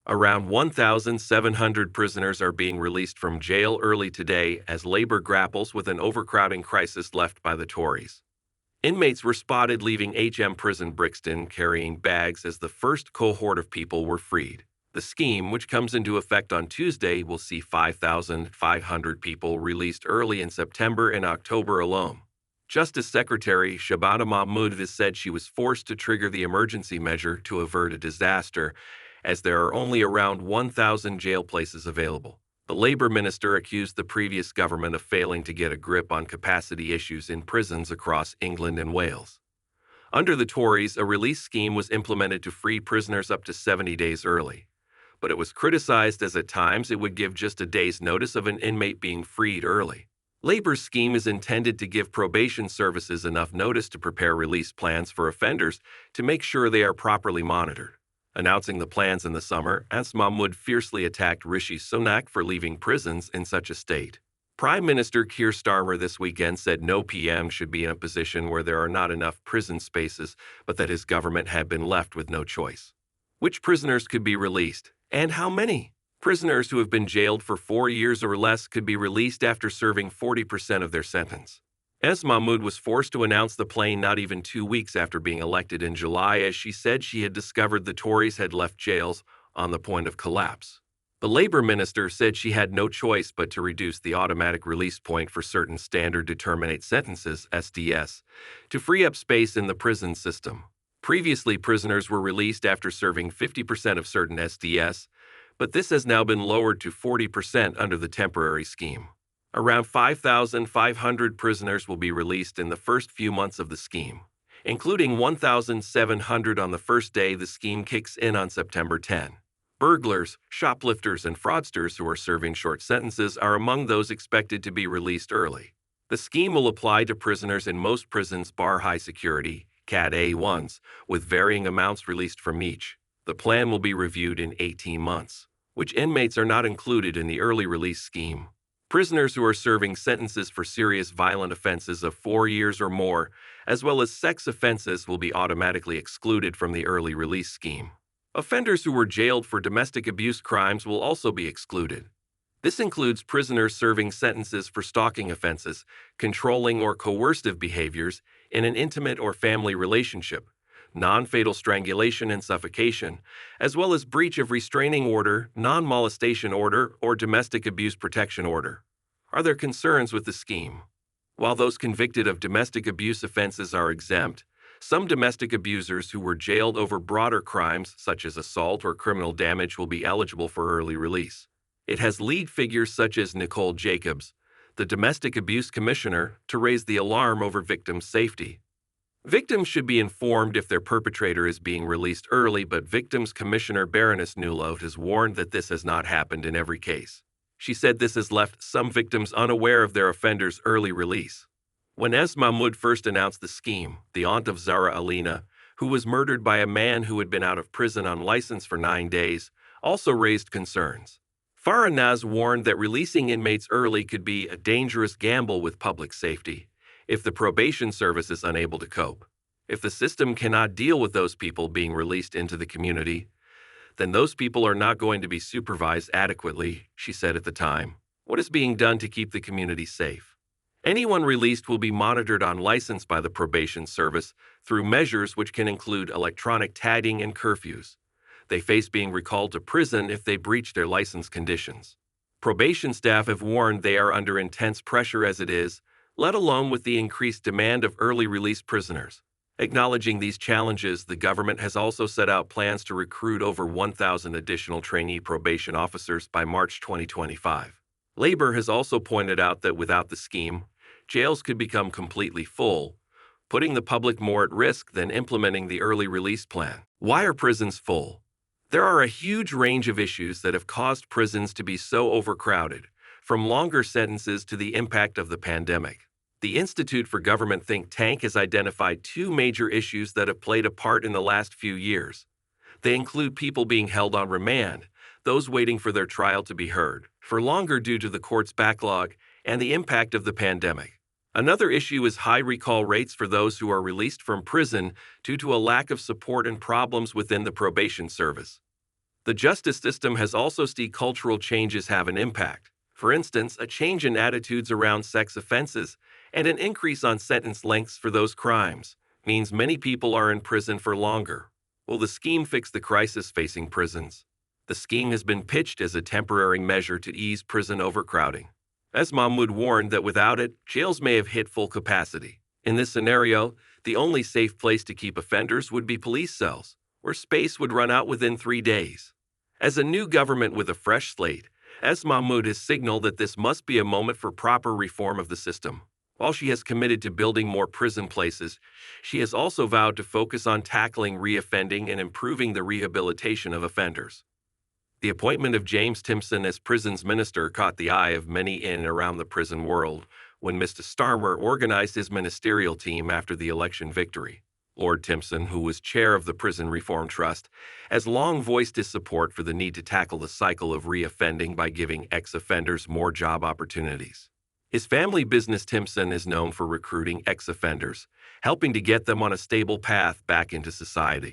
Around 1,700 prisoners are being released from jail early today as labor grapples with an overcrowding crisis left by the Tories. Inmates were spotted leaving HM Prison Brixton carrying bags as the first cohort of people were freed. The scheme, which comes into effect on Tuesday, will see 5,500 people released early in September and October alone. Justice Secretary Shabana Mahmood has said she was forced to trigger the emergency measure to avert a disaster, as there are only around 1,000 jail places available. The labor minister accused the previous government of failing to get a grip on capacity issues in prisons across England and Wales. Under the Tories, a release scheme was implemented to free prisoners up to 70 days early, but it was criticized as at times it would give just a day's notice of an inmate being freed early. Labor's scheme is intended to give probation services enough notice to prepare release plans for offenders to make sure they are properly monitored. Announcing the plans in the summer, Mahmood fiercely attacked Rishi Sunak for leaving prisons in such a state. Prime Minister Keir Starmer this weekend said no PM should be in a position where there are not enough prison spaces, but that his government had been left with no choice. Which prisoners could be released, and how many? Prisoners who have been jailed for 4 years or less could be released after serving 40% of their sentence. Mahmood was forced to announce the plan not even 2 weeks after being elected in July, as she said she had discovered the Tories had left jails on the point of collapse. The labor minister said she had no choice but to reduce the automatic release point for certain standard determinate sentences, SDS, to free up space in the prison system. Previously, prisoners were released after serving 50% of certain SDS, but this has now been lowered to 40% under the temporary scheme. Around 5,500 prisoners will be released in the first few months of the scheme, including 1,700 on the first day the scheme kicks in on September 10. Burglars, shoplifters, and fraudsters who are serving short sentences are among those expected to be released early. The scheme will apply to prisoners in most prisons bar high security, Cat A1s, with varying amounts released from each. The plan will be reviewed in 18 months, which inmates are not included in the early release scheme. Prisoners who are serving sentences for serious violent offenses of 4 years or more, as well as sex offenses, will be automatically excluded from the early release scheme. Offenders who were jailed for domestic abuse crimes will also be excluded. This includes prisoners serving sentences for stalking offenses, controlling or coercive behaviors in an intimate or family relationship, non-fatal strangulation and suffocation, as well as breach of restraining order, non-molestation order, or domestic abuse protection order. Are there concerns with the scheme? While those convicted of domestic abuse offenses are exempt, some domestic abusers who were jailed over broader crimes such as assault or criminal damage will be eligible for early release. It has lead figures such as Nicole Jacobs, the Domestic Abuse Commissioner, to raise the alarm over victims' safety. Victims should be informed if their perpetrator is being released early, but Victims Commissioner Baroness Newloat has warned that this has not happened in every case. She said this has left some victims unaware of their offender's early release. When Mahmood first announced the scheme, the aunt of Zara Alina, who was murdered by a man who had been out of prison on license for 9 days, also raised concerns. Farah Naz warned that releasing inmates early could be a dangerous gamble with public safety if the probation service is unable to cope. If the system cannot deal with those people being released into the community, then those people are not going to be supervised adequately, she said at the time. What is being done to keep the community safe? Anyone released will be monitored on license by the probation service through measures which can include electronic tagging and curfews. They face being recalled to prison if they breach their license conditions. Probation staff have warned they are under intense pressure as it is, let alone with the increased demand of early release prisoners. Acknowledging these challenges, the government has also set out plans to recruit over 1,000 additional trainee probation officers by March 2025. Labor has also pointed out that without the scheme, jails could become completely full, putting the public more at risk than implementing the early release plan. Why are prisons full? There are a huge range of issues that have caused prisons to be so overcrowded, from longer sentences to the impact of the pandemic. The Institute for Government think tank has identified 2 major issues that have played a part in the last few years. They include people being held on remand, those waiting for their trial to be heard for longer due to the court's backlog, and the impact of the pandemic. Another issue is high recall rates for those who are released from prison due to a lack of support and problems within the probation service. The justice system has also seen cultural changes have an impact. For instance, a change in attitudes around sex offenses and an increase on sentence lengths for those crimes means many people are in prison for longer. Will the scheme fix the crisis facing prisons? The scheme has been pitched as a temporary measure to ease prison overcrowding. As Mahmood warned that without it, jails may have hit full capacity. In this scenario, the only safe place to keep offenders would be police cells, where space would run out within 3 days. As a new government with a fresh slate, as Mahmood has signaled that this must be a moment for proper reform of the system. While she has committed to building more prison places, she has also vowed to focus on tackling reoffending and improving the rehabilitation of offenders. The appointment of James Timpson as prisons minister caught the eye of many in and around the prison world when Mr. Starmer organized his ministerial team after the election victory. Lord Timpson, who was chair of the Prison Reform Trust, has long voiced his support for the need to tackle the cycle of reoffending by giving ex-offenders more job opportunities. His family business Timpson is known for recruiting ex-offenders, helping to get them on a stable path back into society.